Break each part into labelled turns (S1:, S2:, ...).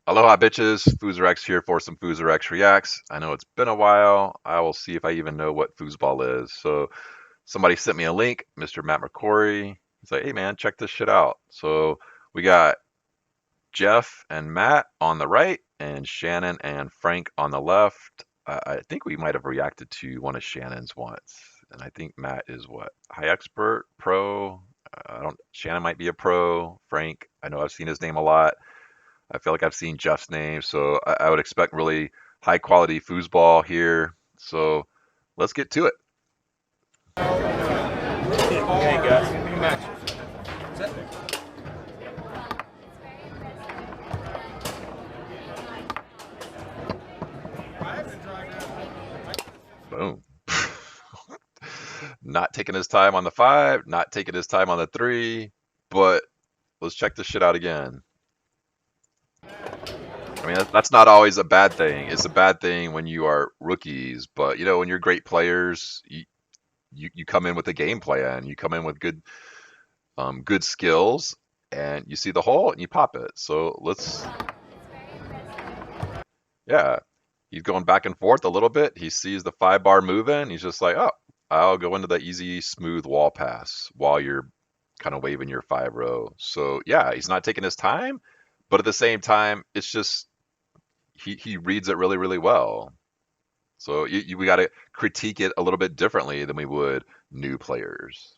S1: Aloha bitches, FooserX here for some FooserX Reacts. I know it's been a while. I will see if I even know what foosball is. So somebody sent me a link, Mr. Matt McCory. He's like, hey man, check this shit out. So we got Jeff and Matt on the right and Shannon and Frank on the left. I think we might have reacted to one of Shannon's once. And I think Matt is what? High expert, pro. I don't. Shannon might be a pro. Frank, I know I've seen his name a lot. I feel like I've seen Jeff's name, so I would expect really high quality foosball here. So let's get to it.
S2: Okay, guys, new match.
S1: Boom. Not taking his time on the 5, not taking his time on the 3, but let's check this shit out again. I mean, that's not always a bad thing. It's a bad thing when you are rookies, but you know, when you're great players, you come in with a game plan. You come in with good skills, and you see the hole and you pop it. So yeah, he's going back and forth a little bit. He sees the 5-bar moving. He's just like, oh, I'll go into the easy, smooth wall pass while you're kind of waving your 5-row. So yeah, he's not taking his time, but at the same time, it's just he reads it really, really well. So we got to critique it a little bit differently than we would new players.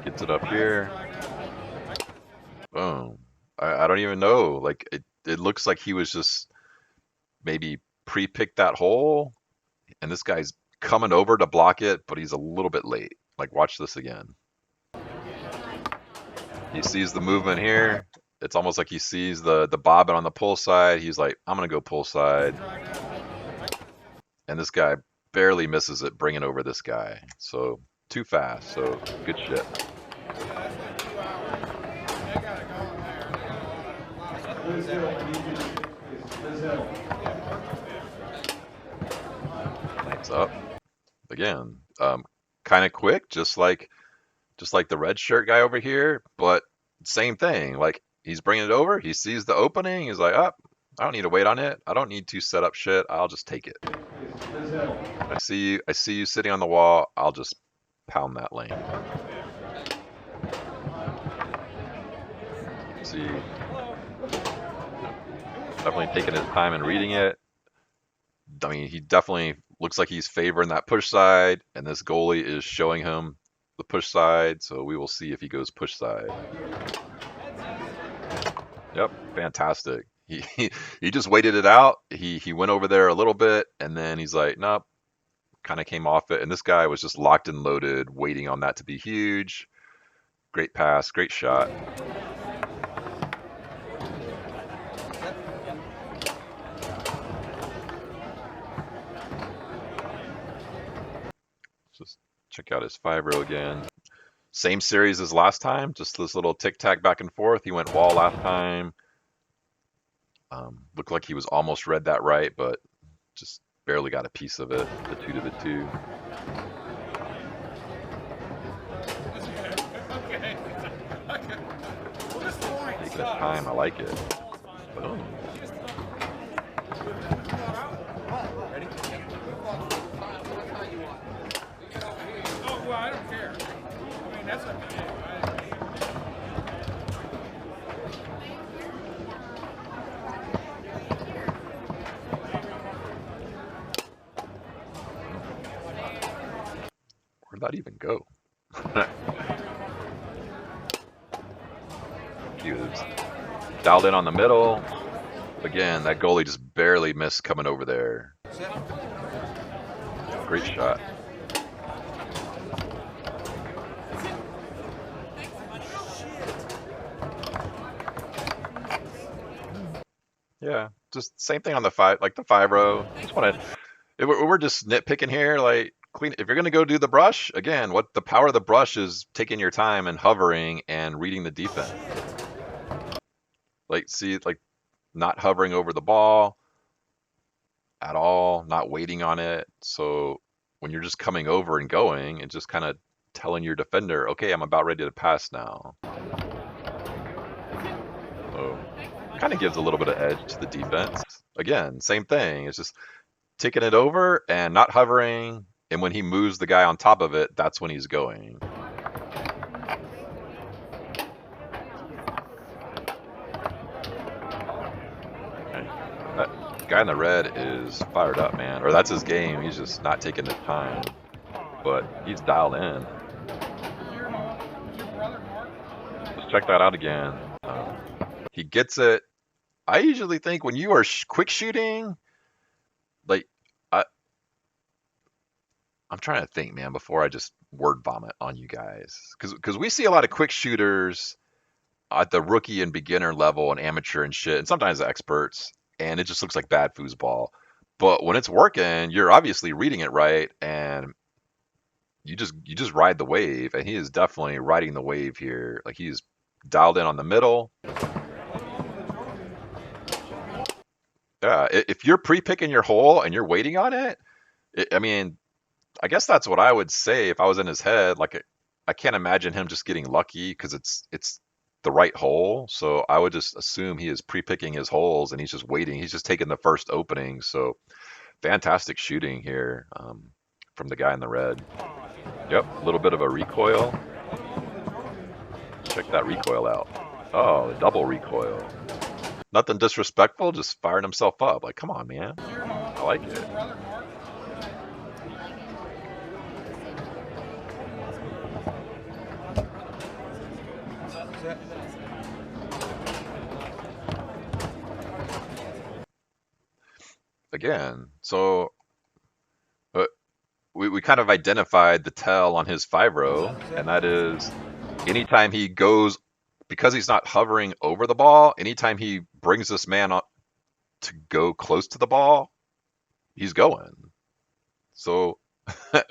S1: Gets it up here. Boom. I don't even know. Like it looks like he was just maybe pre-picked that hole, and this guy's coming over to block it, but he's a little bit late. Like watch this again. He sees the movement here. It's almost like he sees the bobbin on the pull side. He's like, I'm gonna go pull side. And this guy barely misses it, bringing over this guy. So too fast. So good shit. Thanks up. Again, kind of quick, just like the red shirt guy over here, but same thing. Like he's bringing it over. He sees the opening. He's like, oh, I don't need to wait on it. I don't need to set up shit. I'll just take it. I see you sitting on the wall. I'll just pound that lane. See, definitely taking his time and reading it. I mean, he definitely looks like he's favoring that push side, and this goalie is showing him the push side, so we will see if he goes push side. Yep, fantastic. He just waited it out. He went over there a little bit, and then he's like, nope, kind of came off it. And this guy was just locked and loaded, waiting on that to be huge. Great pass, great shot. Just check out his 5-row again. Same series as last time, just this little tic-tac back and forth. He went wall last time. Looked like he was almost read that right, but just barely got a piece of it. The 2 to the 2. Taking his time, I like it. Boom.
S2: Well, I don't care. I mean, that's up to you.
S1: Where'd that even go? He was dialed in on the middle. Again, that goalie just barely missed coming over there. Great shot. Yeah, just same thing on the 5, like the 5-row. Just want to. We're just nitpicking here. Like, clean. If you're gonna go do the brush again, what the power of the brush is taking your time and hovering and reading the defense. Like, see, like not hovering over the ball at all, not waiting on it. So when you're just coming over and going and just kind of telling your defender, okay, I'm about ready to pass now. kind of gives a little bit of edge to the defense. Again, same thing. It's just taking it over and not hovering. And when he moves the guy on top of it, that's when he's going. Okay. That guy in the red is fired up, man. Or that's his game. He's just not taking his time. But he's dialed in. Let's check that out again. He gets it. I usually think when you are quick shooting, like, I'm trying to think, man, before I just word vomit on you guys. Because we see a lot of quick shooters at the rookie and beginner level and amateur and shit, and sometimes the experts, and it just looks like bad foosball. But when it's working, you're obviously reading it right, and you just ride the wave, and he is definitely riding the wave here. Like, he's dialed in on the middle. Yeah, if you're pre-picking your hole and you're waiting on it, I mean, I guess that's what I would say if I was in his head. Like, I can't imagine him just getting lucky because it's the right hole. So I would just assume he is pre-picking his holes and he's just waiting. He's just taking the first opening. So fantastic shooting here from the guy in the red. Yep, a little bit of a recoil. Check that recoil out. Oh, double recoil. Nothing disrespectful, just firing himself up. Like, come on, man. I like it. Again, so we kind of identified the tell on his 5-row, and that is anytime he goes, because he's not hovering over the ball, anytime he brings this man up to go close to the ball, he's going. So I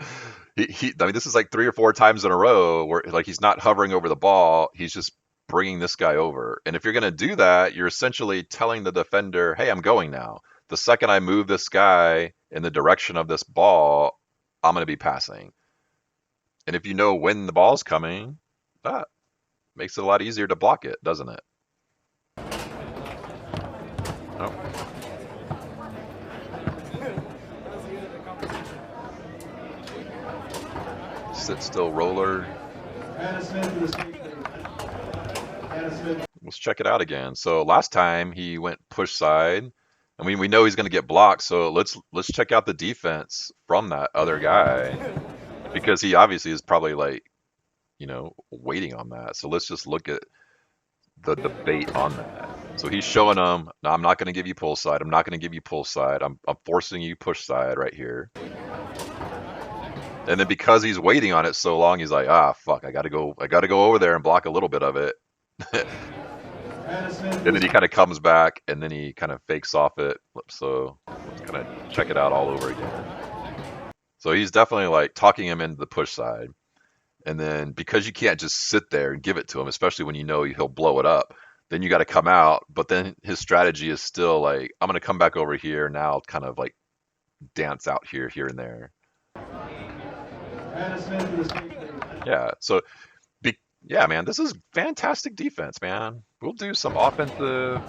S1: mean, this is like 3 or 4 times in a row where like he's not hovering over the ball, he's just bringing this guy over. And if you're going to do that, you're essentially telling the defender, hey, I'm going now. The second I move this guy in the direction of this ball, I'm going to be passing. And if you know when the ball's coming, that makes it a lot easier to block it, doesn't it? Oh. Sit still roller. Let's check it out again. So last time he went push side. I mean, we know he's going to get blocked, so let's check out the defense from that other guy because he obviously is probably like, waiting on that. So let's just look at the debate on that. So he's showing them, no, I'm not going to give you pull side. I'm not going to give you pull side. I'm forcing you push side right here. And then because he's waiting on it so long, he's like, fuck, I got to go over there and block a little bit of it. And then he kind of comes back, and then he kind of fakes off it. So let's kind of check it out all over again. So he's definitely like talking him into the push side. And then because you can't just sit there and give it to him, especially when you know he'll blow it up, then you got to come out. But then his strategy is still like, I'm going to come back over here now, kind of like dance out here and there. Yeah, so yeah, man, this is fantastic defense, man. We'll do some offensive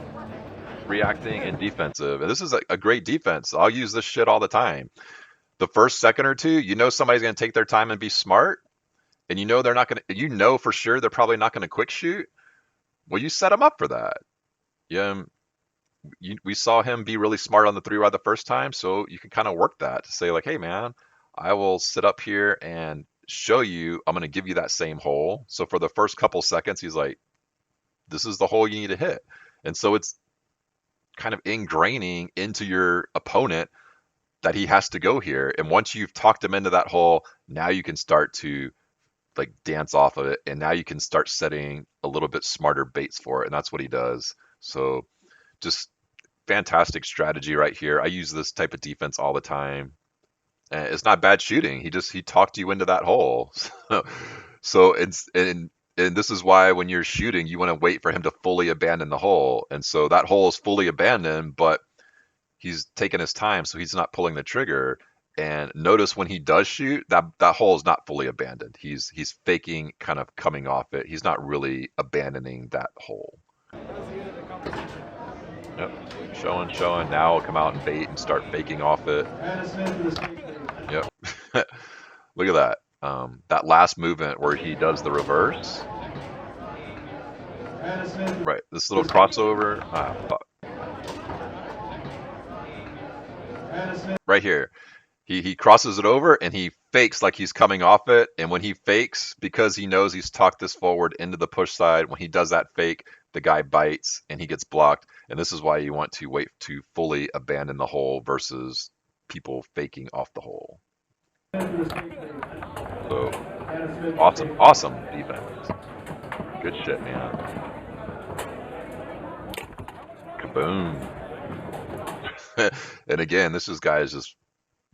S1: reacting and defensive. And this is a great defense. I'll use this shit all the time. The first second or two, somebody's going to take their time and be smart. And they're not going to, for sure they're probably not going to quick shoot. Well, you set them up for that. Yeah, we saw him be really smart on the 3-rod the first time. So you can kind of work that to say like, hey, man, I will sit up here and show you, I'm going to give you that same hole. So for the first couple seconds, he's like, this is the hole you need to hit. And so it's kind of ingraining into your opponent that he has to go here. And once you've talked him into that hole, now you can start to like dance off of it. And now you can start setting a little bit smarter baits for it. And that's what he does. So just fantastic strategy right here. I use this type of defense all the time. And it's not bad shooting. He talked you into that hole. So and this is why when you're shooting, you want to wait for him to fully abandon the hole. And so that hole is fully abandoned, but he's taking his time, so he's not pulling the trigger. And notice when he does shoot, that hole is not fully abandoned. He's faking, kind of coming off it. He's not really abandoning that hole. Yep. Showing, showing. Now he'll come out and bait and start faking off it. Yep. Look at that. That last movement where he does the reverse. Right. This little crossover. Ah, fuck. Right here. He crosses it over and he fakes like he's coming off it. And when he fakes, because he knows he's tucked this forward into the push side, when he does that fake, the guy bites and he gets blocked. And this is why you want to wait to fully abandon the hole versus people faking off the hole. So awesome, awesome defense. Good shit, man. Kaboom. And again, this is guys just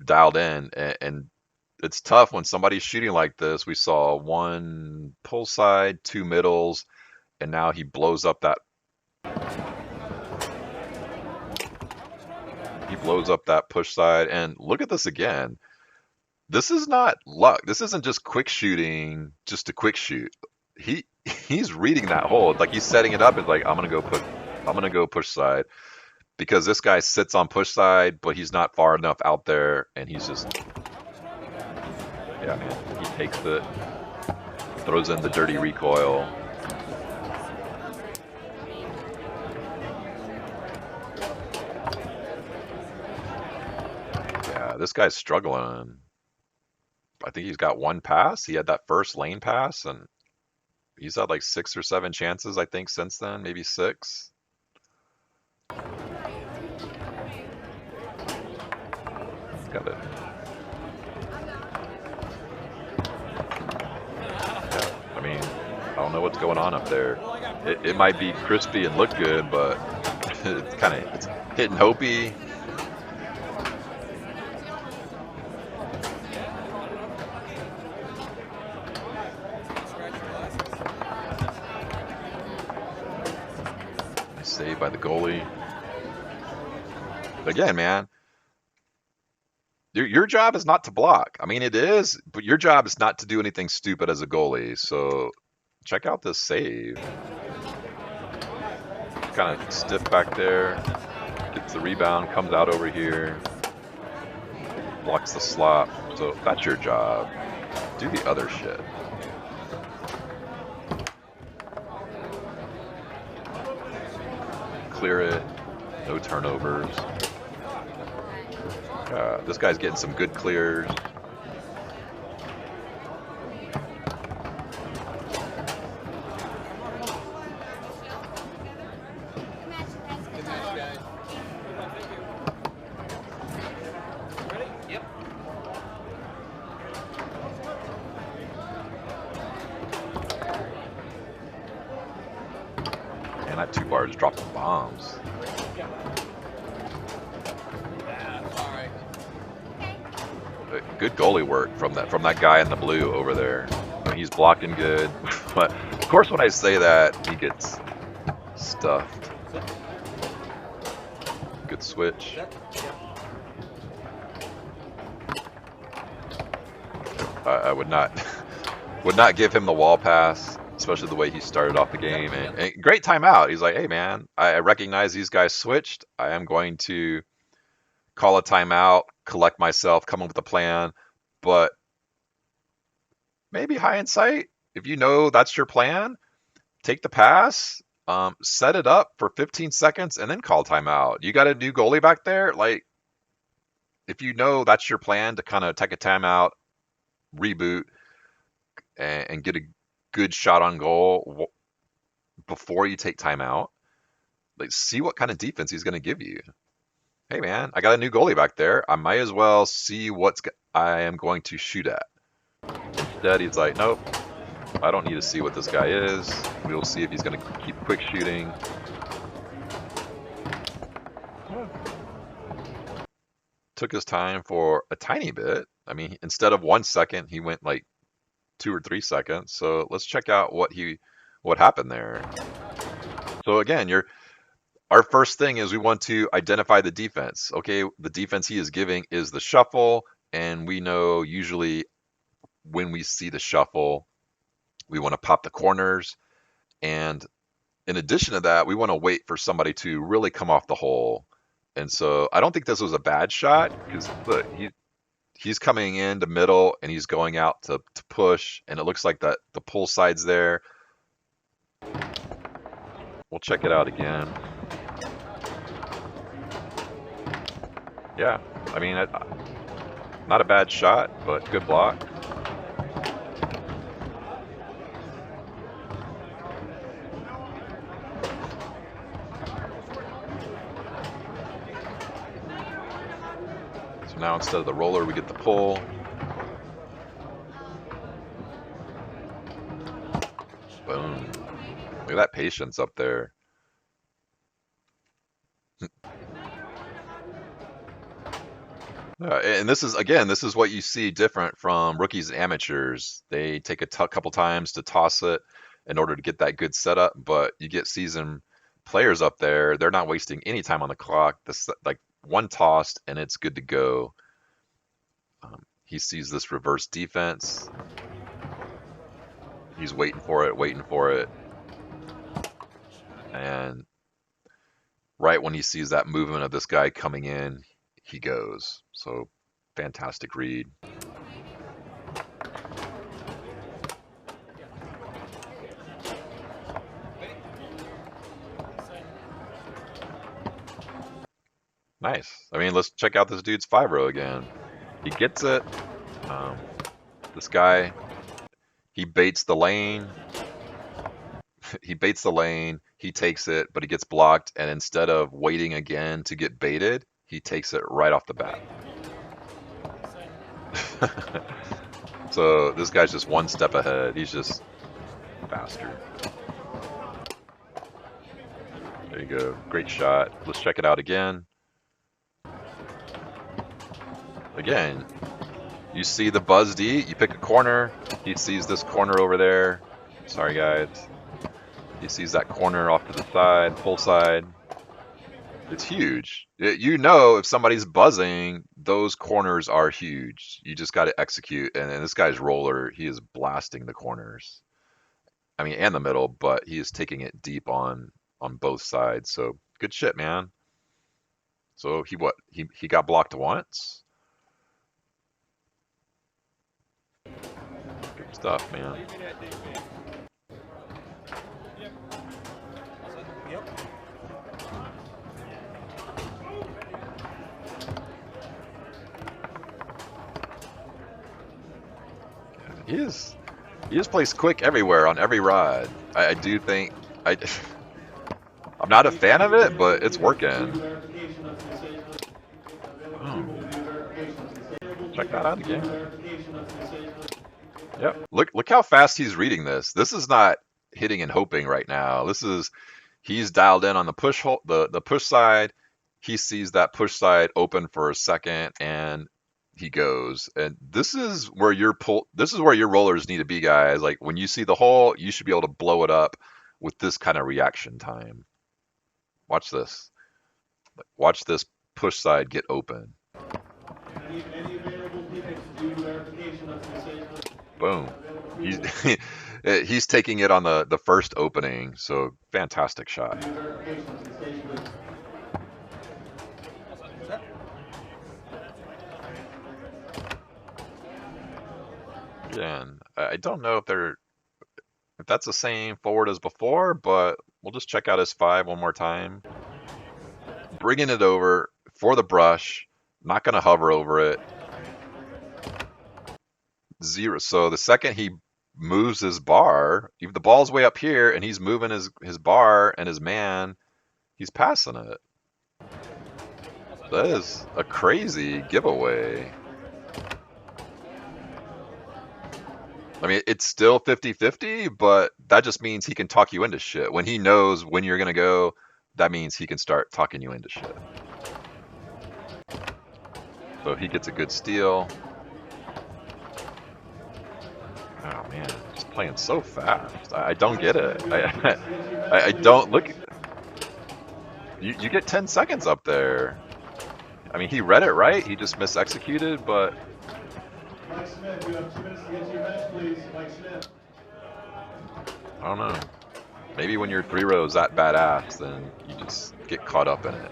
S1: dialed in, and it's tough when somebody's shooting like this. We saw one pull side, two middles, and now he blows up that push side. And look at this again. This is not luck. This isn't just quick shooting, just a quick shoot. He's reading that hole. Like he's setting it up. It's like I'm gonna go push side because this guy sits on push side, but he's not far enough out there, and he's just yeah, man. He takes it, throws in the dirty recoil. Yeah, this guy's struggling. I think he's got one pass. He had that first lane pass, and he's had like 6 or 7 chances, I think, since then, maybe 6. Got it. Yeah, I mean, I don't know what's going on up there. It might be crispy and look good, but it's hitting Hopi. Nice save by the goalie. Again, man, your job is not to block. I mean, it is, but your job is not to do anything stupid as a goalie. So check out this save. Kind of stiff back there. Gets the rebound, comes out over here. Blocks the slop. So that's your job. Do the other shit. Clear it. No turnovers. This guy's getting some good clears. And that 2 bars dropping bombs. Good goalie work from that guy in the blue over there. I mean, he's blocking good, but of course when I say that, he gets stuffed. Good switch. I would not give him the wall pass, especially the way he started off the game. And great timeout. He's like, hey man, I recognize these guys switched. I am going to call a timeout, collect myself, come up with a plan. But maybe hindsight, if you know that's your plan, take the pass, set it up for 15 seconds, and then call timeout. You got a new goalie back there. Like, if you know that's your plan to kind of take a timeout, reboot, and get a good shot on goal before you take timeout, like see what kind of defense he's going to give you. Hey man, I got a new goalie back there. I might as well see what I am going to shoot at. Instead, he's like, nope, I don't need to see what this guy is. We'll see if he's going to keep quick shooting. Took his time for a tiny bit. I mean, instead of 1 second, he went like 2 or 3 seconds. So let's check out what happened there. So again, our first thing is we want to identify the defense. Okay, the defense he is giving is the shuffle, and we know usually when we see the shuffle, we want to pop the corners, and in addition to that, we want to wait for somebody to really come off the hole. And so I don't think this was a bad shot because look, he's coming in the middle and he's going out to push, and it looks like that the pull side's there. We'll check it out again. Yeah, I mean, not a bad shot, but good block. So now instead of the roller, we get the pull. Boom. Look at that patience up there. And this is, again, this is what you see different from rookies and amateurs. They take a couple times to toss it in order to get that good setup, but you get seasoned players up there, they're not wasting any time on the clock. This, like, one tossed and it's good to go. He sees this reverse defense. He's waiting for it, waiting for it. And right when he sees that movement of this guy coming in, he goes. So fantastic read. Nice. I mean, let's check out this dude's 5-row again. He gets it. This guy, he baits the lane. He baits the lane. He takes it, but he gets blocked. And instead of waiting again to get baited, he takes it right off the bat. So this guy's just one step ahead. He's just faster. There you go. Great shot. Let's check it out again. Again, you see the Buzz D. You pick a corner. He sees this corner over there. Sorry, guys. He sees that corner off to the side, pull side. It's huge. You know, if somebody's buzzing, those corners are huge. You just got to execute. And this guy's roller, he is blasting the corners. I mean, and the middle, but he is taking it deep on both sides. So good shit, man. So he got blocked once. Good stuff, man. He just plays quick everywhere on every rod. I do think I'm not a fan of it, but it's working. Check that out again. Yep. Look how fast he's reading this. This is not hitting and hoping right now. He's dialed in on the push hole, the push side. He sees that push side open for a second and he goes. And this is where your rollers need to be, guys. Like when you see the hole, you should be able to blow it up with this kind of reaction time. Watch this. Watch this push side get open. Boom. He's taking it on the first opening, so fantastic shot. Again, I don't know if that's the same forward as before, but we'll just check out his 5 one more time. Bringing it over for the brush, not going to hover over it. 0. So the second he moves his bar, even the ball's way up here, and he's moving his bar and his man, he's passing it. That is a crazy giveaway. I mean, it's still 50-50, but that just means he can talk you into shit. When he knows when you're going to go, that means he can start talking you into shit. So he gets a good steal. Oh man, just playing so fast. I don't get it. I don't look. You get 10 seconds up there. I mean, he read it right. He just misexecuted, but.
S3: Mike Smith, you have 2 minutes to get to your bench, please. Mike Smith.
S1: I don't know. Maybe when your 3-row is that badass, then you just get caught up in it.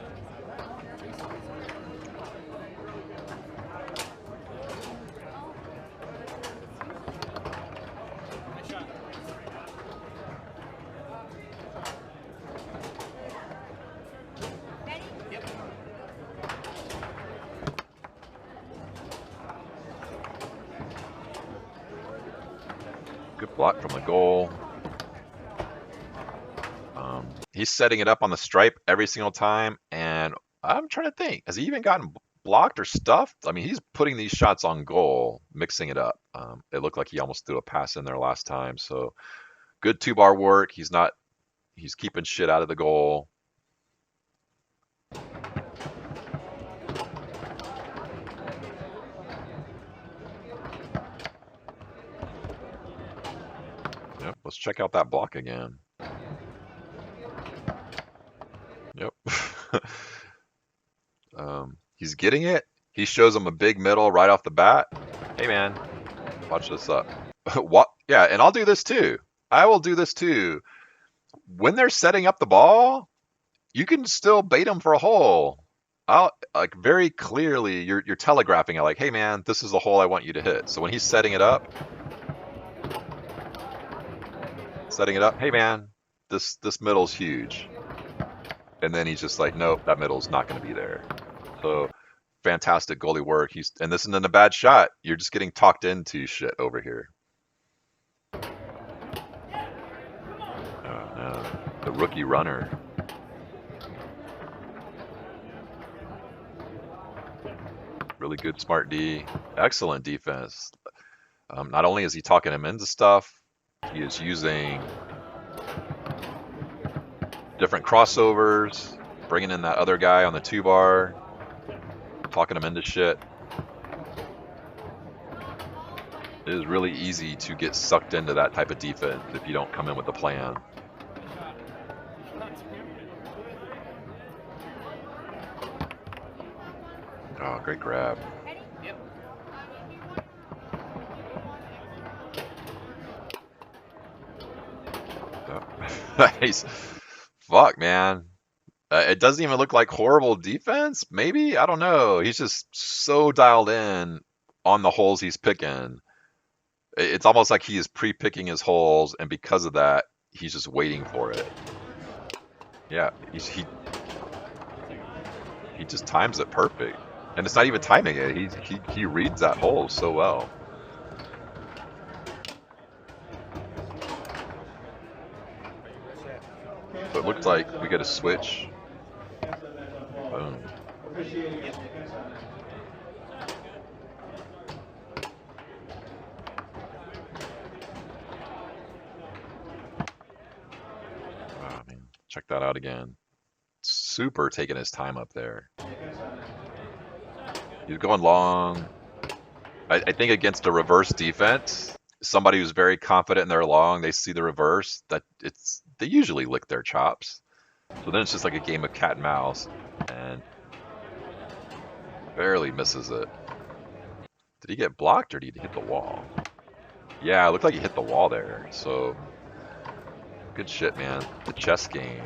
S1: Good block from the goal. He's setting it up on the stripe every single time, and I'm trying to think, has he even gotten blocked or stuffed? I mean, he's putting these shots on goal, mixing it up. It looked like he almost threw a pass in there last time, so good 2-bar work. He's keeping shit out of the goal. Yep, let's check out that block again. Yep. He's getting it. He shows him a big middle right off the bat. Hey, man, watch this up. What? Yeah, and I'll do this too. I will do this too. When they're setting up the ball, you can still bait them for a hole. I'll like very clearly you're telegraphing it like, hey man, this is the hole I want you to hit. So when he's setting it up, hey man, this middle's huge. And then he's just like, nope, that middle's not going to be there. So fantastic goalie work. And this isn't a bad shot. You're just getting talked into shit over here. No. The rookie runner. Really good smart D. Excellent defense. Not only is he talking him into stuff, he is using different crossovers, bringing in that other guy on the 2-bar, talking him into shit. It is really easy to get sucked into that type of defense if you don't come in with a plan. Oh, great grab. Nice. Fuck, man. It doesn't even look like horrible defense. Maybe? I don't know. He's just so dialed in on the holes he's picking. It's almost like he is pre-picking his holes, and because of that, he's just waiting for it. Yeah, he just times it perfect. And it's not even timing it. He reads that hole so well. So it looks like we get a switch. Boom. Oh, man. Check that out again. Super taking his time up there. He's going long. I think against a reverse defense, somebody who's very confident in their long, they see the reverse, they usually lick their chops. So then it's just like a game of cat and mouse, and barely misses it. Did he get blocked or did he hit the wall? Yeah, it looked like he hit the wall there. So good shit, man. The chess game.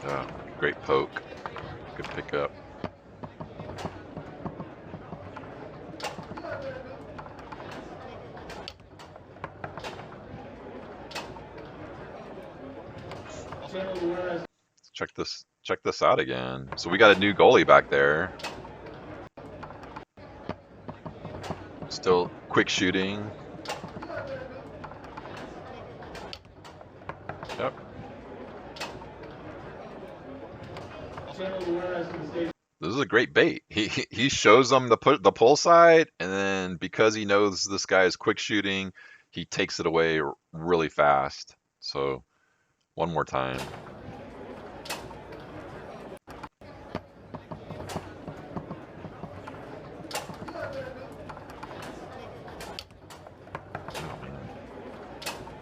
S1: Oh, great poke. Good pickup. Check this out again. So we got a new goalie back there. Still quick shooting. Yep. This is a great bait. He shows them the pull side, and then because he knows this guy is quick shooting, he takes it away really fast. So one more time.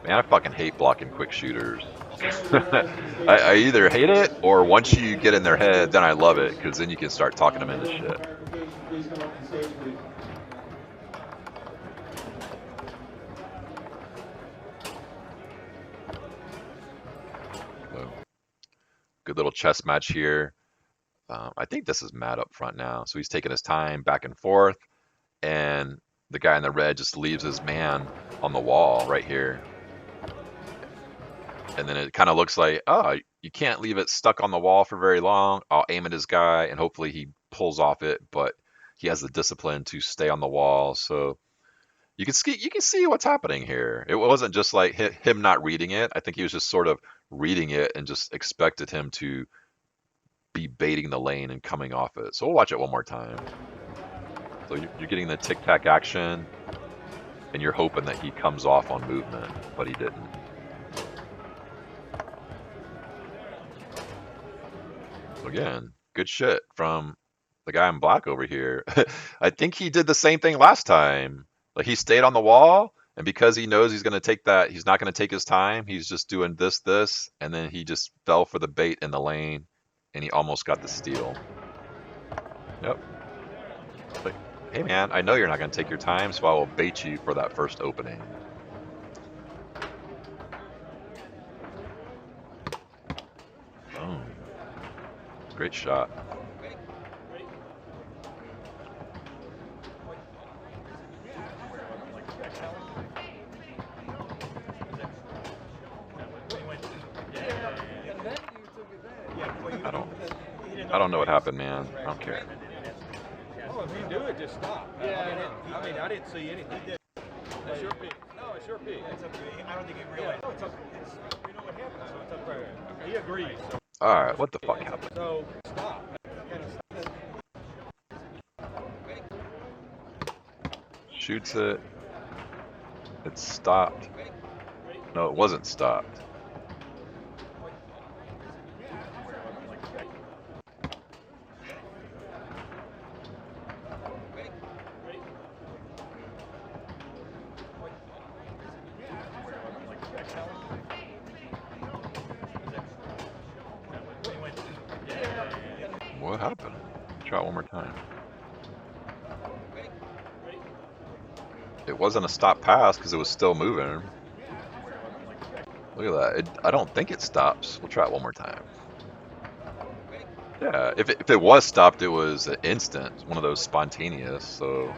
S1: Man, I fucking hate blocking quick shooters. I either hate it or once you get in their head, then I love it because then you can start talking them into shit. So, good little chess match here. I think this is Matt up front now, so he's taking his time back and forth, and the guy in the red just leaves his man on the wall right here. And then it kind of looks like, oh, you can't leave it stuck on the wall for very long. I'll aim at his guy, and hopefully he pulls off it, but he has the discipline to stay on the wall. So you can see what's happening here. It wasn't just like him not reading it. I think he was just sort of reading it and just expected him to be baiting the lane and coming off it. So we'll watch it one more time. So you're getting the tic-tac action, and you're hoping that he comes off on movement, but he didn't. So again, good shit from the guy in black over here. I think he did the same thing last time. Like he stayed on the wall, and because he knows he's going to take that, he's not going to take his time. He's just doing this, and then he just fell for the bait in the lane, and he almost got the steal. Yep. Like, hey man, I know you're not going to take your time, so I will bait you for that first opening. Boom. Great shot. I don't know what happened, man. I don't care.
S2: Oh, if you do it, just stop. Yeah. I mean, I didn't see anything. That's your pick. No, it's your pick. It's up to you. I don't think he realized. No, it's up. We know what happened, so it's up there. Okay. He agrees. So.
S1: All right, what the fuck happened?
S2: So stop.
S1: Shoots it. It's stopped. No, it wasn't stopped. What happened? Try it one more time. It wasn't a stop pass because it was still moving. Look at that. I don't think it stops. We'll try it one more time. Yeah, if it was stopped, it was an instant, one of those spontaneous. So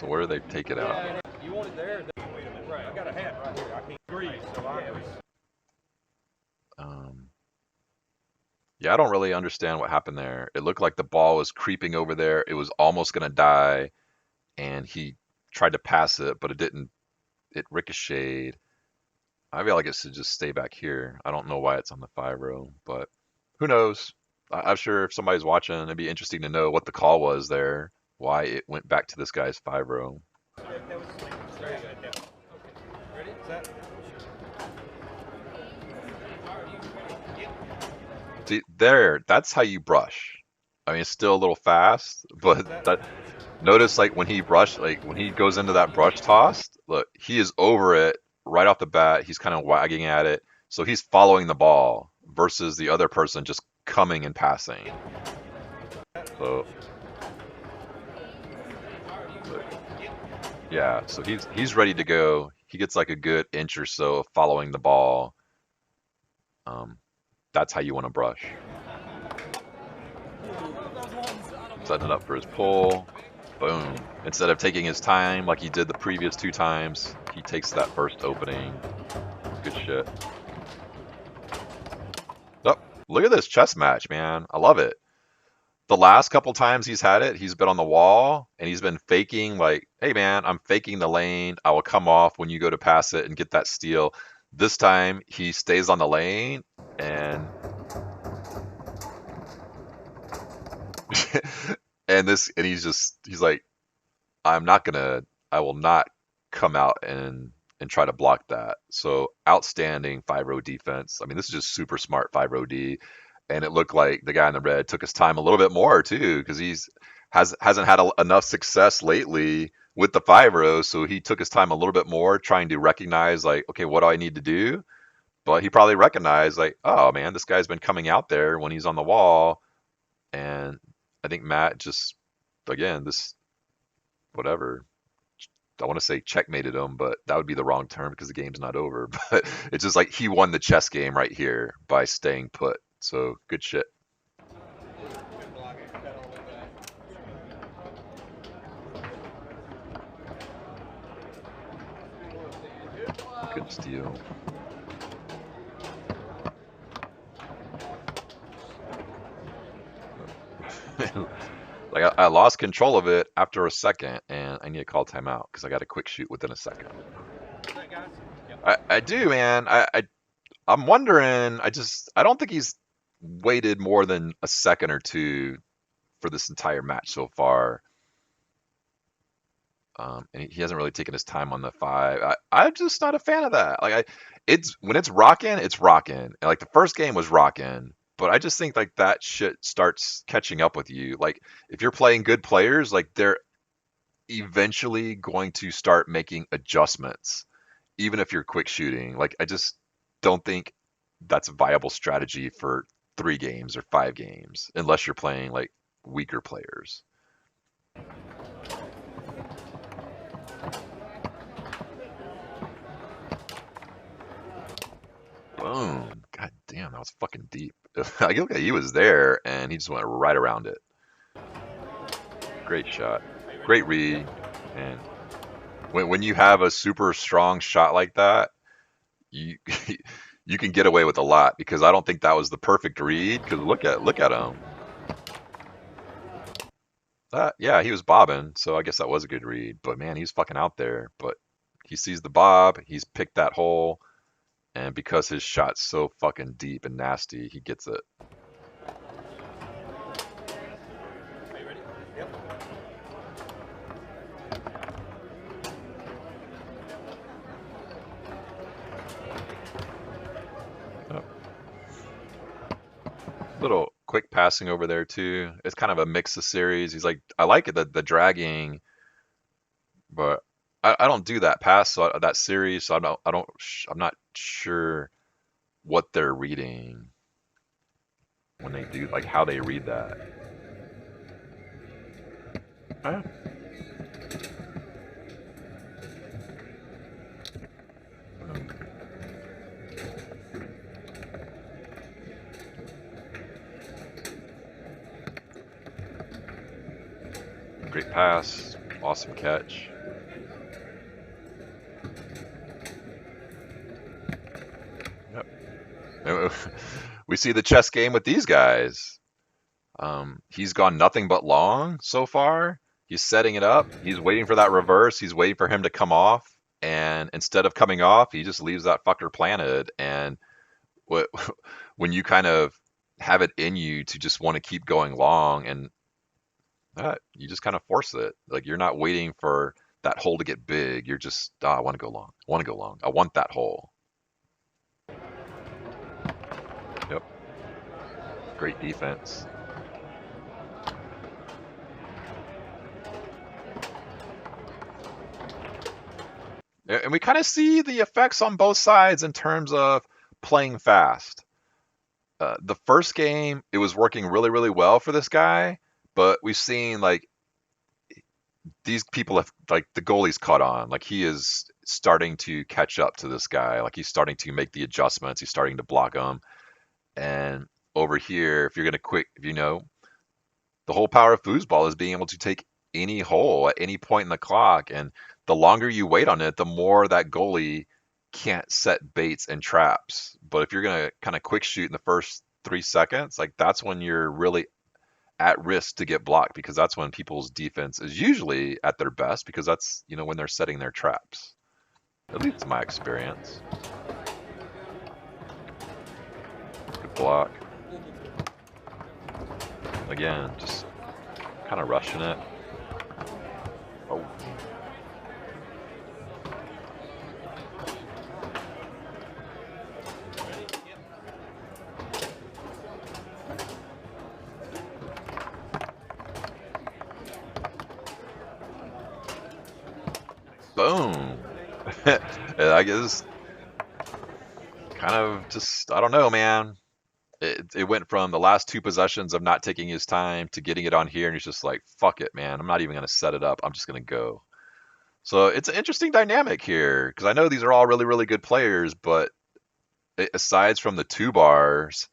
S1: where do they take it out?
S2: You want it there? Right. I got a hat right here. I can't breathe, so I was.
S1: Yeah, I don't really understand what happened there. It looked like the ball was creeping over there. It was almost gonna die, and he tried to pass it, but it didn't. It ricocheted. I feel like it should just stay back here. I don't know why it's on the 5-row, but who knows? I'm sure if somebody's watching, it'd be interesting to know what the call was there, why it went back to this guy's 5-row. See, that's how you brush. I mean, it's still a little fast, but notice like when he when he goes into that brush toss, look, he is over it right off the bat. He's kind of wagging at it. So he's following the ball versus the other person just coming and passing. So yeah, so he's ready to go. He gets like a good inch or so of following the ball. That's how you want to brush. Setting it up for his pull. Boom. Instead of taking his time like he did the previous 2 times, he takes that first opening. Good shit. Oh, look at this chess match, man. I love it. The last couple times he's had it, he's been on the wall and he's been faking like, hey man, I'm faking the lane. I will come off when you go to pass it and get that steal. This time he stays on the lane and and he's like, I will not come out and try to block that. So outstanding 5-row defense. I mean, this is just super smart 5-row D. And it looked like the guy in the red took his time a little bit more too, because hasn't had enough success lately with the 5-row, so he took his time a little bit more trying to recognize, like, okay, what do I need to do? But he probably recognized, like, oh man, this guy's been coming out there when he's on the wall. And I think Matt just, again, this, whatever, I want to say checkmated him, but that would be the wrong term because the game's not over. But it's just like he won the chess game right here by staying put. So good shit. Good steal. Like I lost control of it after a second, and I need to call timeout because I got a quick shoot within a second. I do, man. I'm wondering. I don't think he's waited more than a second or two for this entire match so far. And he hasn't really taken his time on the 5. I'm just not a fan of that. Like it's when it's rocking, it's rocking. And like the first game was rocking, but I just think like that shit starts catching up with you. Like if you're playing good players, like they're eventually going to start making adjustments, even if you're quick shooting. Like I just don't think that's a viable strategy for 3 games or 5 games, unless you're playing like weaker players. Boom. God damn, that was fucking deep. I look at he was there and he just went right around it. Great shot. Great read. And when you have a super strong shot like that, you you can get away with a lot because I don't think that was the perfect read because look at him. Yeah, he was bobbing, so I guess that was a good read. But man, he's fucking out there. But he sees the bob, he's picked that hole. And because his shot's so fucking deep and nasty, he gets it.
S2: Are you ready? Yep.
S1: Oh. Little quick passing over there too. It's kind of a mix of series. He's like, I like it, the dragging, but I don't do that pass, so that series. So I'm not sure what they're reading when they do, like how they read that. Oh. Great pass, awesome catch. Yep. We see the chess game with these guys. He's gone nothing but long so far. He's setting it up. He's waiting for that reverse. He's waiting for him to come off. And instead of coming off, he just leaves that fucker planted. And when you kind of have it in you to just want to keep going long, and you just kind of force it. Like you're not waiting for that hole to get big. You're just, I want to go long. I want to go long. I want that hole. Yep. Great defense. And we kind of see the effects on both sides in terms of playing fast. The first game, it was working really, really well for this guy, but we've seen like these people have, like the goalie's caught on. Like he is starting to catch up to this guy. Like he's starting to make the adjustments. He's starting to block him. And over here, if you're going to quick, the whole power of foosball is being able to take any hole at any point in the clock. And the longer you wait on it, the more that goalie can't set baits and traps. But if you're going to kind of quick shoot in the first 3 seconds, like that's when you're really at risk to get blocked because that's when people's defense is usually at their best because that's, when they're setting their traps. At least in my experience. Good block. Again, just kind of rushing it. Oh. Boom. I guess kind of just, I don't know, man. It went from the last two possessions of not taking his time to getting it on here, and he's just like, fuck it, man. I'm not even going to set it up. I'm just going to go. So it's an interesting dynamic here because I know these are all really, really good players, but aside from the two bars,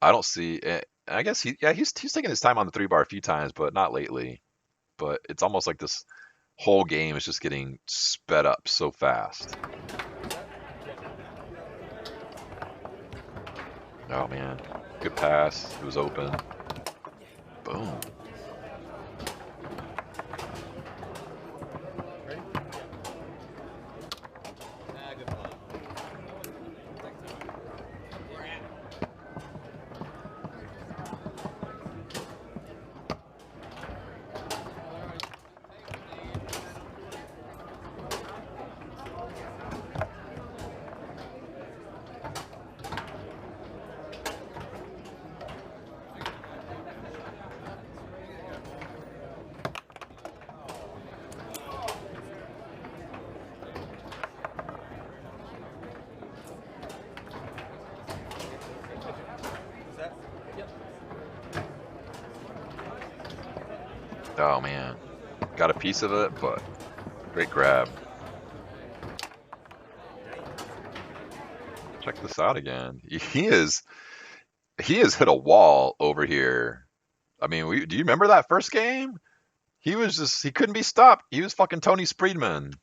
S1: I don't see. I guess he's taking his time on the three bar a few times, but not lately. But it's almost like this whole game is just getting sped up so fast. Oh man, good pass. It was open. Boom. Oh man, got a piece of it, but great grab. Check this out again. He has hit a wall over here. I mean, do you remember that first game? He couldn't be stopped. He was fucking Tony Spreedman,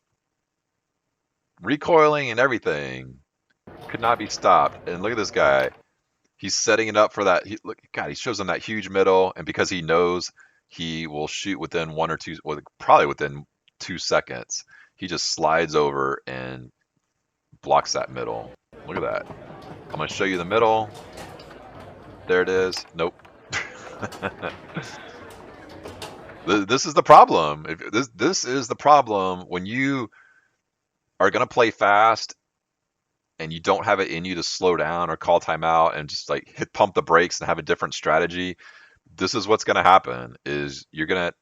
S1: recoiling and everything. Could not be stopped. And look at this guy. He's setting it up for that. God, he shows him that huge middle, and because he knows he will shoot within one or two, well, probably within 2 seconds, he just slides over and blocks that middle. Look at that. I'm gonna show you the middle. There it is. Nope. This is the problem. This is the problem when you are gonna play fast and you don't have it in you to slow down or call timeout and just like pump the brakes and have a different strategy. This is what's gonna happen. Is you're gonna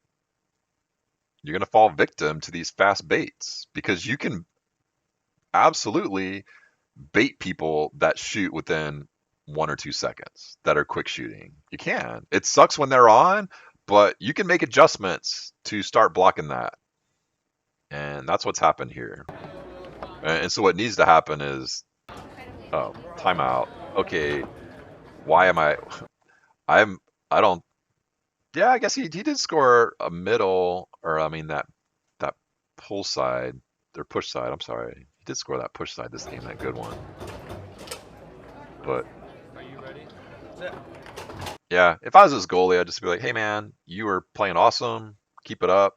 S1: fall victim to these fast baits because you can absolutely bait people that shoot within 1 or 2 seconds that are quick shooting. You can. It sucks when they're on, but you can make adjustments to start blocking that. And that's what's happened here. And so what needs to happen is, oh, timeout. Okay, why am I don't, yeah, I guess he did score a middle, or I mean that pull side, or push side, I'm sorry. He did score that push side this game, that good one. But
S2: Are you ready?
S1: yeah, if I was his goalie, I'd just be like, hey man, you were playing awesome. Keep it up.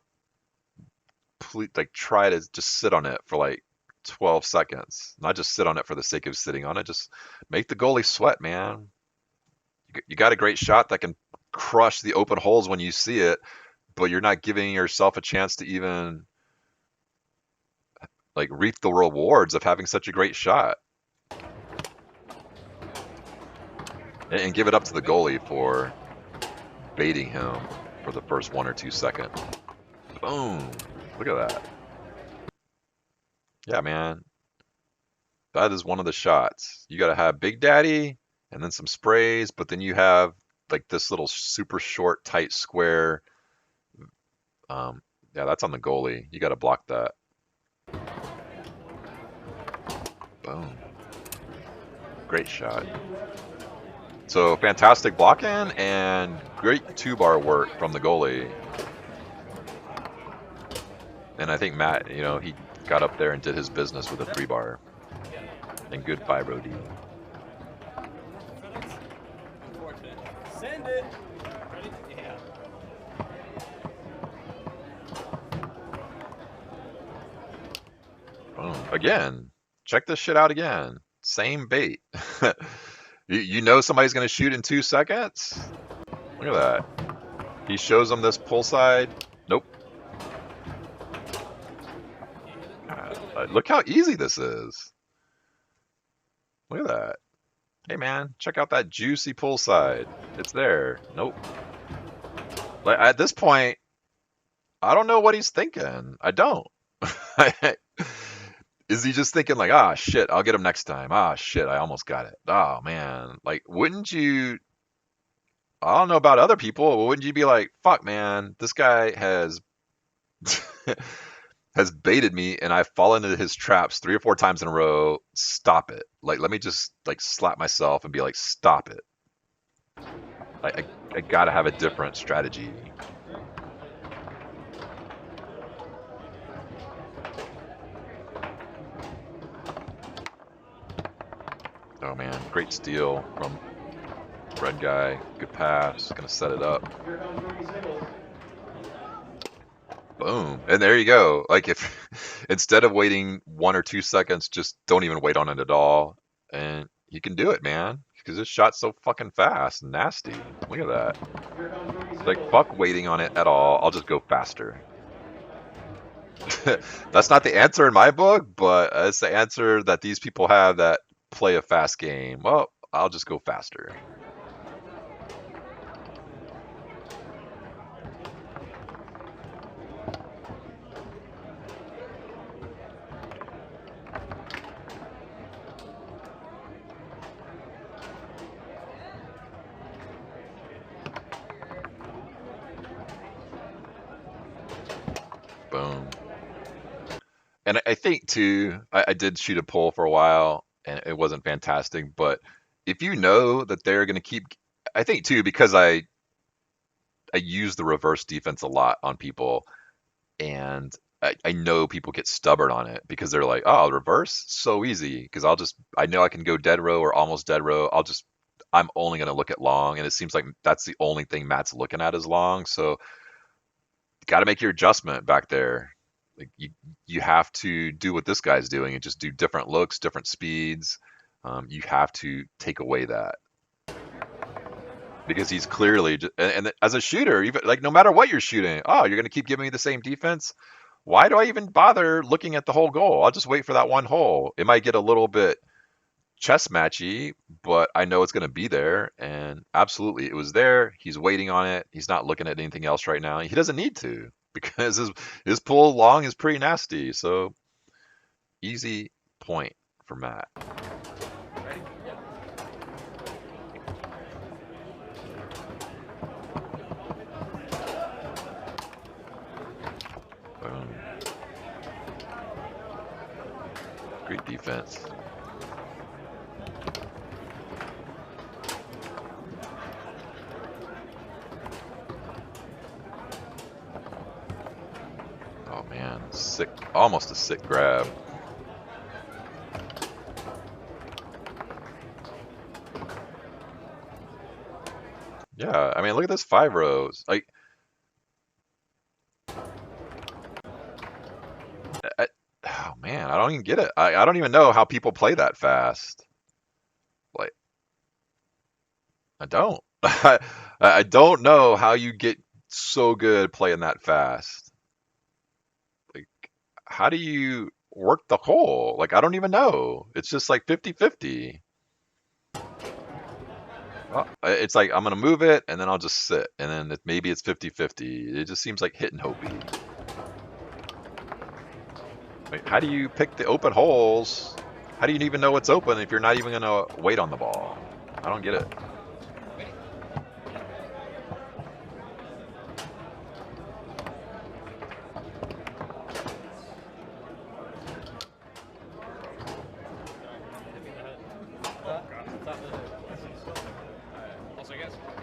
S1: Please, like, try to just sit on it for like 12 seconds. Not just sit on it for the sake of sitting on it. Just make the goalie sweat, man. You got a great shot that can crush the open holes when you see it, but you're not giving yourself a chance to even like reap the rewards of having such a great shot. And give it up to the goalie for baiting him for the first 1 or 2 seconds. Boom. Look at that. Yeah, man. That is one of the shots. You got to have Big Daddy and then some sprays, but then you have like this little super short, tight square. Yeah, that's on the goalie. You got to block that. Boom. Great shot. So fantastic blocking and great two-bar work from the goalie. And I think Matt, he got up there and did his business with a 3-bar. And good Fibro D.
S2: Send it. Ready? Yeah.
S1: Boom. Again, check this shit out again. Same bait. You know somebody's going to shoot in 2 seconds? Look at that. He shows them this pull side. Nope. Look how easy this is. Look at that. Hey man, check out that juicy pull side. It's there. Nope. Like, at this point, I don't know what he's thinking. I don't. Is he just thinking like, ah, shit, I'll get him next time. Ah, shit, I almost got it. Oh man, like, wouldn't you? I don't know about other people, but wouldn't you be like, fuck, man, this guy has has baited me, and I've fallen into his traps 3 or 4 times in a row. Stop it. Like, let me just like slap myself and be like, stop it. I gotta have a different strategy. Oh man, great steal from red guy. Good pass. Gonna set it up. Boom. And there you go. Like, if instead of waiting 1 or 2 seconds, just don't even wait on it at all. And you can do it, man. Because this shot's so fucking fast and nasty. Look at that. Like, fuck waiting on it at all. I'll just go faster. That's not the answer in my book, but it's the answer that these people have that play a fast game. Well, I'll just go faster. Boom. And I think too, I did shoot a pull for a while, and it wasn't fantastic. But if you know that they're going to keep, I think too, because I use the reverse defense a lot on people, and I know people get stubborn on it because they're like, oh, reverse, so easy. Because I know I can go dead row or almost dead row. I'm only going to look at long, and it seems like that's the only thing Matt's looking at is long. So got to make your adjustment back there. Like, you have to do what this guy's doing and just do different looks, different speeds. You have to take away that because he's clearly and as a shooter, even like no matter what you're shooting, oh, you're gonna keep giving me the same defense. Why do I even bother looking at the whole goal? I'll just wait for that one hole. It might get a little bit chess matchy, but I know it's going to be there. And absolutely, it was there. He's waiting on it. He's not looking at anything else right now. He doesn't need to because his pull long is pretty nasty. So easy point for Matt. Boom. Great defense. Oh man, sick, almost a sick grab. Yeah, I mean, look at this 5 rows. Like, oh man, I don't even get it. I don't even know how people play that fast. Like, I don't. I don't know how you get so good playing that fast. Like, how do you work the hole? Like, I don't even know. It's just like 50-50. Well, it's like I'm gonna move it and then I'll just sit, and then maybe it's 50-50. It just seems like hit and hopey. Like, how do you pick the open holes? How do you even know what's open if you're not even gonna wait on the ball? I don't get it.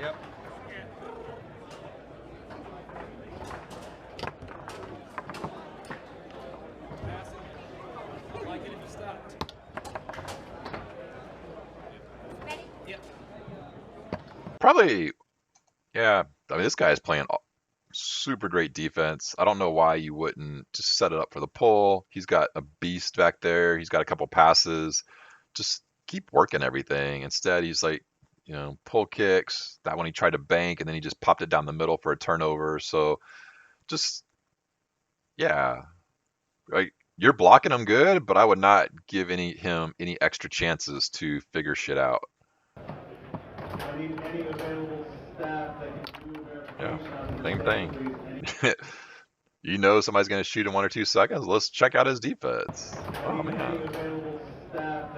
S2: Yep.
S1: Probably, yeah. I mean, this guy is playing super great defense. I don't know why you wouldn't just set it up for the pull. He's got a beast back there. He's got a couple passes. Just keep working everything. Instead, he's like, pull kicks. That one he tried to bank, and then he just popped it down the middle for a turnover. So just, yeah, like, you're blocking him good, but I would not give him any extra chances to figure shit out. Yeah, same thing. You know somebody's going to shoot in 1 or 2 seconds. Let's check out his defense. Oh man. Yeah.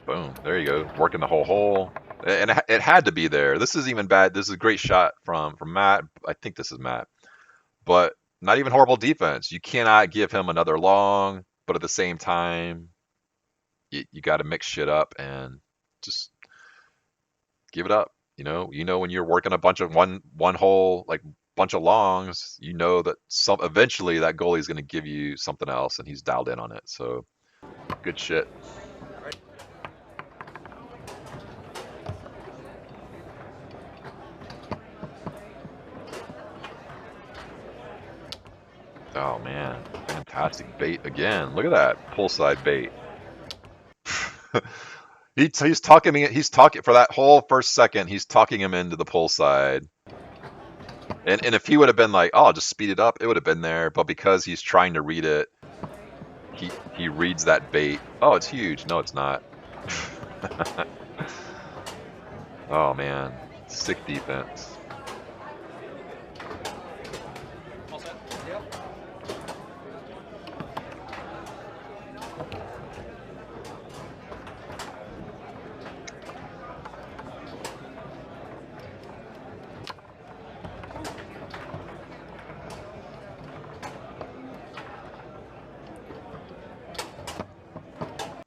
S1: Boom. There you go. Working the whole hole. And it had to be there. This is even bad. This is a great shot from Matt. I think this is Matt. But not even horrible defense. You cannot give him another long, but at the same time, you got to mix shit up and just give it up. When you're working a bunch of one hole, like bunch of longs, you know that some eventually that goalie's going to give you something else, and he's dialed in on it. So good shit. Oh man, fantastic bait again. Look at that pull side bait. He's talking me. He's talking for that whole first second. He's talking him into the pull side. And if he would have been like, "Oh, I'll just speed it up," it would have been there. But because he's trying to read it, he reads that bait. Oh, it's huge. No, it's not. Oh man, sick defense.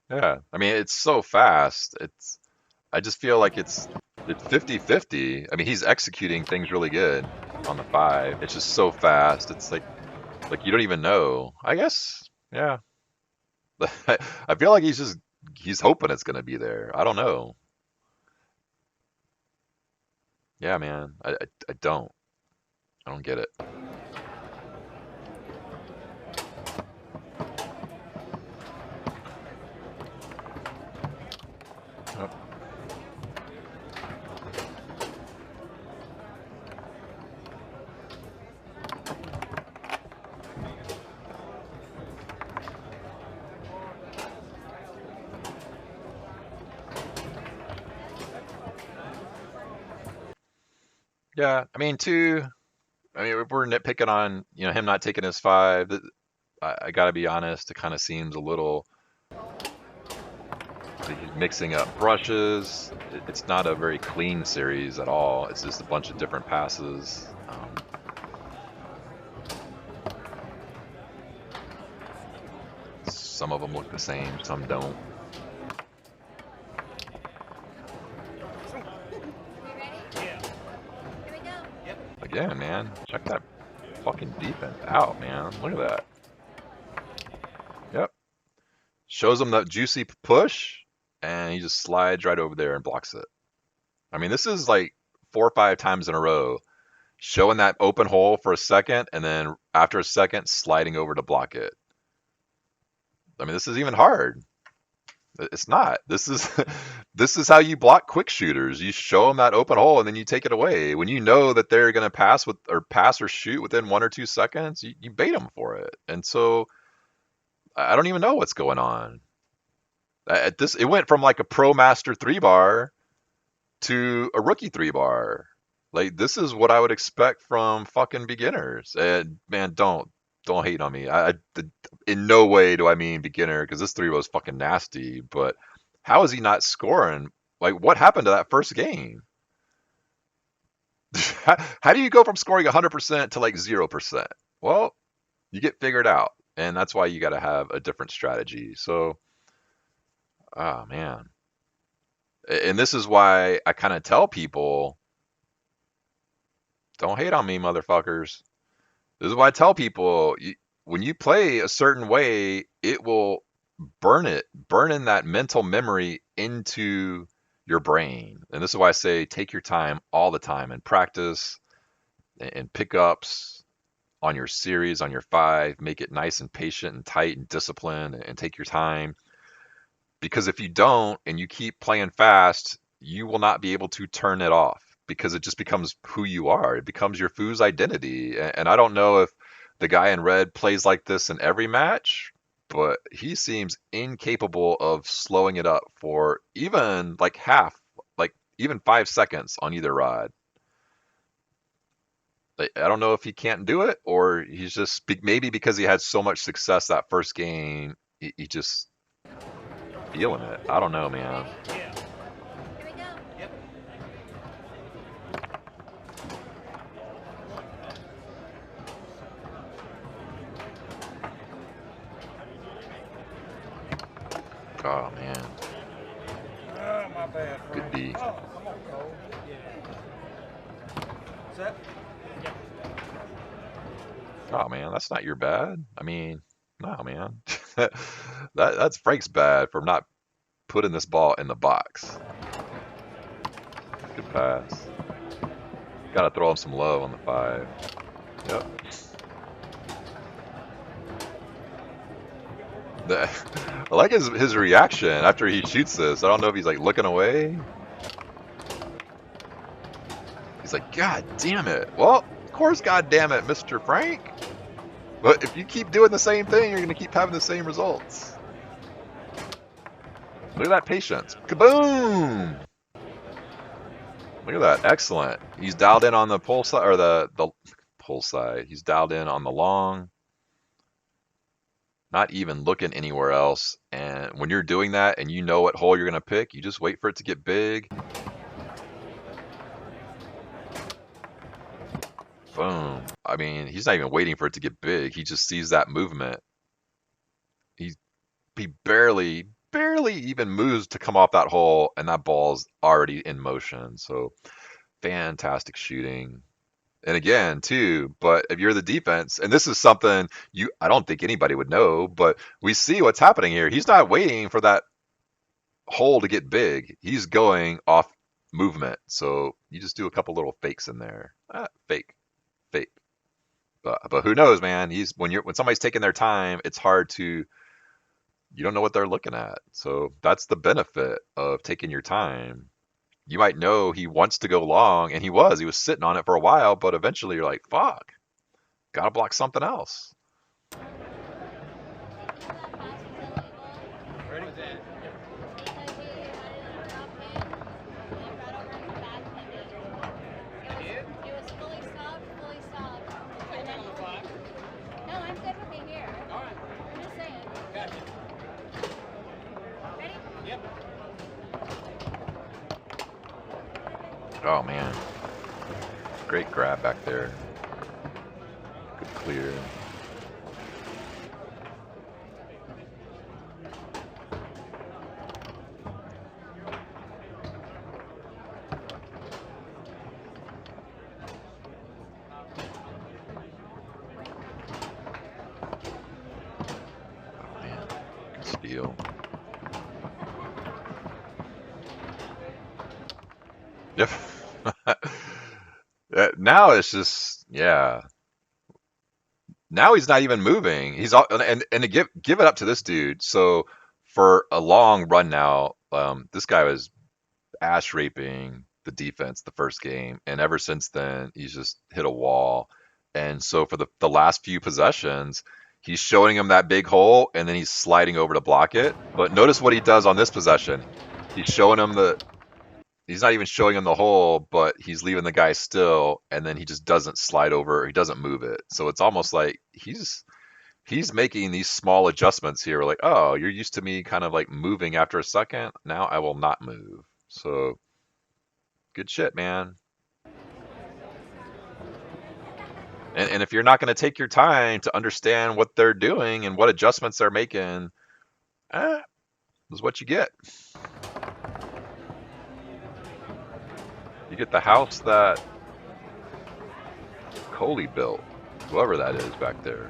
S1: Yeah, I mean it's so fast. I just feel like it's 50-50. I mean he's executing things really good on the 5. It's just so fast. It's like you don't even know. I guess, yeah. I feel like he's hoping it's gonna be there. I don't know. Yeah, man. I don't. I don't get it. Yep. Yeah, I mean too. I mean if we're nitpicking on him not taking his 5. I gotta be honest. It kind of seems a little like he's mixing up brushes. It's not a very clean series at all. It's just a bunch of different passes. Some of them look the same, some don't. Again, man, check that fucking defense out, man. Look at that. Yep. Shows him that juicy push, and he just slides right over there and blocks it. I mean, this is like 4 or 5 times in a row, showing that open hole for a second, and then after a second, sliding over to block it. I mean, this is even hard. It's not. This is this is how you block quick shooters. You show them that open hole and then you take it away. When you know that they're going to pass or shoot within 1 or 2 seconds, you bait them for it. And so I don't even know what's going on. It went from like a pro master 3 bar to a rookie 3 bar. Like this is what I would expect from fucking beginners. And man, don't hate on me. In no way do I mean beginner because this 3 was fucking nasty. But how is he not scoring? Like what happened to that first game? How do you go from scoring 100% to like 0%? Well, you get figured out, and that's why you got to have a different strategy. So, oh man, and this is why I kind of tell people, don't hate on me, motherfuckers. This is why I tell people when you play a certain way, it will burn in that mental memory into your brain. And this is why I say take your time all the time and practice and pickups on your series, on your 5. Make it nice and patient and tight and disciplined and take your time. Because if you don't and you keep playing fast, you will not be able to turn it off because it just becomes who you are. It becomes your Foos identity. And I don't know if the guy in red plays like this in every match, but he seems incapable of slowing it up for even like half, like even 5 seconds on either rod. I don't know if he can't do it or he's just maybe because he had so much success that first game, he just feeling it. I don't know, man.
S2: Yeah. Here we go. Yep.
S1: Oh man.
S2: Oh, my bad,
S1: Good
S2: Frank.
S1: D.
S2: Oh, come on, Cole. Yeah. Set.
S1: Oh man, that's not your bad. I mean, no man. That's Frank's bad for not putting this ball in the box. Good pass. Gotta throw him some love on the 5. Yep. I like his reaction after he shoots this. I don't know if he's like looking away. He's like, God damn it. Well, of course, God damn it, Mr. Frank. But if you keep doing the same thing, you're gonna keep having the same results. Look at that patience. Kaboom! Look at that. Excellent. He's dialed in on the pull side, or the pull side. He's dialed in on the long. Not even looking anywhere else. And when you're doing that and you know what hole you're going to pick, you just wait for it to get big. Boom. I mean, he's not even waiting for it to get big. He just sees that movement. He barely even moves to come off that hole, and that ball's already in motion. So fantastic shooting. And again, too, but if you're the defense, and this is something I don't think anybody would know, but we see what's happening here. He's not waiting for that hole to get big. He's going off movement. So you just do a couple little fakes in there. Fake, fake. But who knows, man? When somebody's taking their time, it's hard to you don't know what they're looking at. So that's the benefit of taking your time. You might know he wants to go long, and he was sitting on it for a while, but eventually you're like, fuck, gotta block something else.
S2: Ready?
S3: No, I'm good with me here. All right. I'm just saying.
S2: Gotcha.
S3: Ready?
S2: Yep.
S1: Oh man, great grab back there. Good clear. Oh man, good steal. Yep. Now it's just, yeah. Now he's not even moving. He's all, and to give it up to this dude. So for a long run now, this guy was ass raping the defense the first game, and ever since then he's just hit a wall. And so for the last few possessions, he's showing him that big hole, and then he's sliding over to block it. But notice what he does on this possession. He's showing him he's not even showing him the hole, but he's leaving the guy still, and then he just doesn't slide over, or he doesn't move it. So it's almost like he's making these small adjustments here. Like, oh, you're used to me kind of like moving after a second. Now I will not move. So good shit, man. And if you're not going to take your time to understand what they're doing and what adjustments they're making, this is what you get. You get the house that Coley built, whoever that is back there.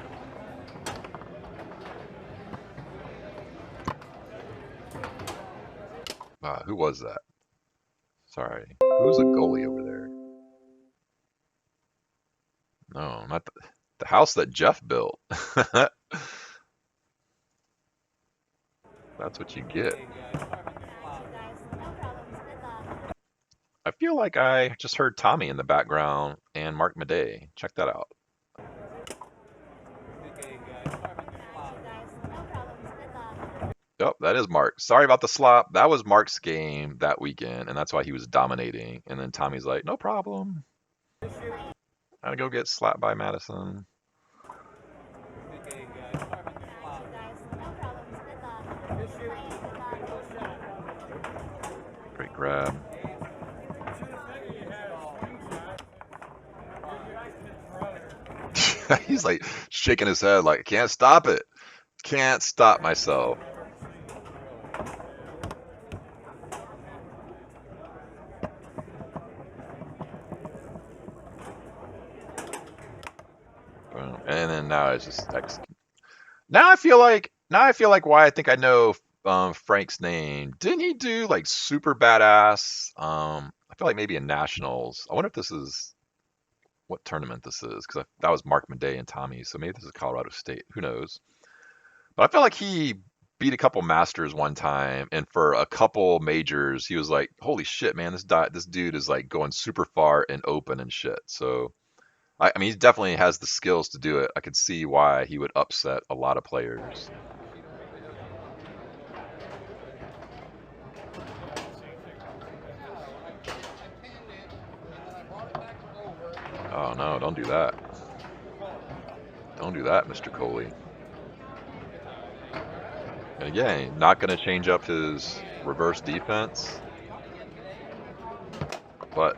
S1: Who was that? Sorry. Who's the goalie over there? No, not the house that Jeff built. That's what you get. I feel like I just heard Tommy in the background and Mark Madej. Check that out. Yep, that is Mark. Sorry about the slop. That was Mark's game that weekend, and that's why he was dominating. And then Tommy's like, no problem. Gotta go get slapped by Madison. Great grab. He's like shaking his head like, can't stop it. Can't stop myself. Boom. And then now it's just now I feel like why I think I know Frank's name. Didn't he do like super badass? I feel like maybe in nationals. I wonder if this is what tournament this is because that was Mark Madej and Tommy. So maybe this is Colorado State. Who knows? But I feel like he beat a couple masters one time, and for a couple majors, he was like, "Holy shit, man! This dude is like going super far and open and shit." So I mean, he definitely has the skills to do it. I could see why he would upset a lot of players. Oh no, don't do that. Don't do that, Mr. Coley. And again, not going to change up his reverse defense, but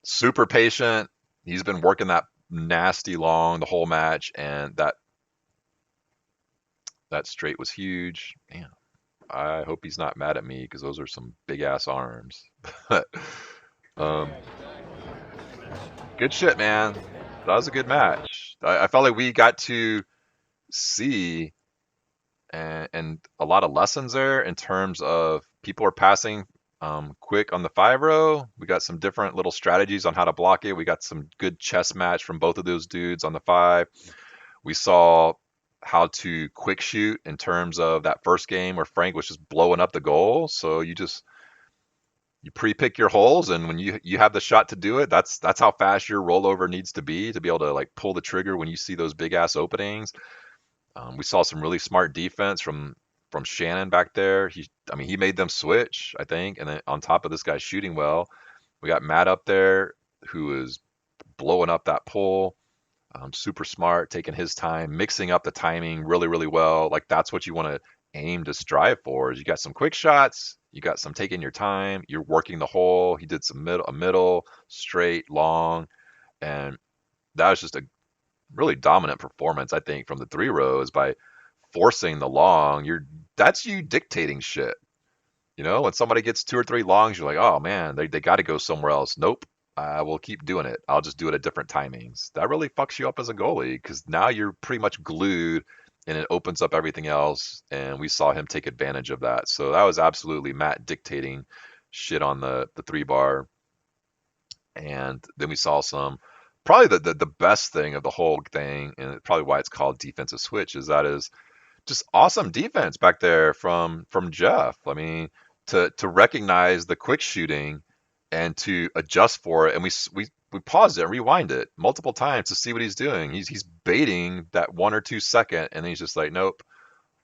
S1: super patient. He's been working that nasty long the whole match, and that straight was huge. Man, I hope he's not mad at me because those are some big ass arms. um, good shit, man. That was a good match. I felt like we got to see and a lot of lessons there in terms of people are passing quick on the 5-row. We got some different little strategies on how to block it. We got some good chess match from both of those dudes on the 5. We saw how to quick shoot in terms of that first game where Frank was just blowing up the goal. So you pre-pick your holes, and when you have the shot to do it, that's how fast your rollover needs to be able to like pull the trigger when you see those big ass openings. We saw some really smart defense from Shannon back there. He made them switch, I think, and then on top of this guy shooting well, we got Matt up there who is blowing up that pull. Super smart, taking his time, mixing up the timing really, really well. Like that's what you want to aim to strive for. Is you got some quick shots, you got some taking your time, you're working the hole. He did some middle, straight, long, and that was just a really dominant performance, I think, from the 3 rows by forcing the long. That's you dictating shit. When somebody gets 2 or 3 longs, you're like, oh man, they got to go somewhere else. Nope, I will keep doing it. I'll just do it at different timings. That really fucks you up as a goalie because now you're pretty much glued and it opens up everything else. And we saw him take advantage of that. So that was absolutely Matt dictating shit on the 3-bar. And then we saw some probably the best thing of the whole thing, and probably why it's called defensive switch, is just awesome defense back there from Jeff. I mean, to recognize the quick shooting and to adjust for it, and we paused it and rewind it multiple times to see what he's doing. He's baiting that 1 or 2 second, and then he's just like, nope,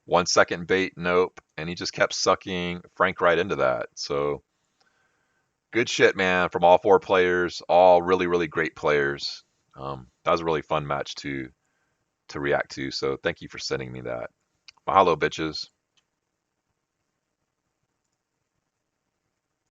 S1: 1 second bait, nope, and he just kept sucking Frank right into that. So good shit, man, from all 4 players, all really, really great players. That was a really fun match to react to. So thank you for sending me that. Mahalo, bitches.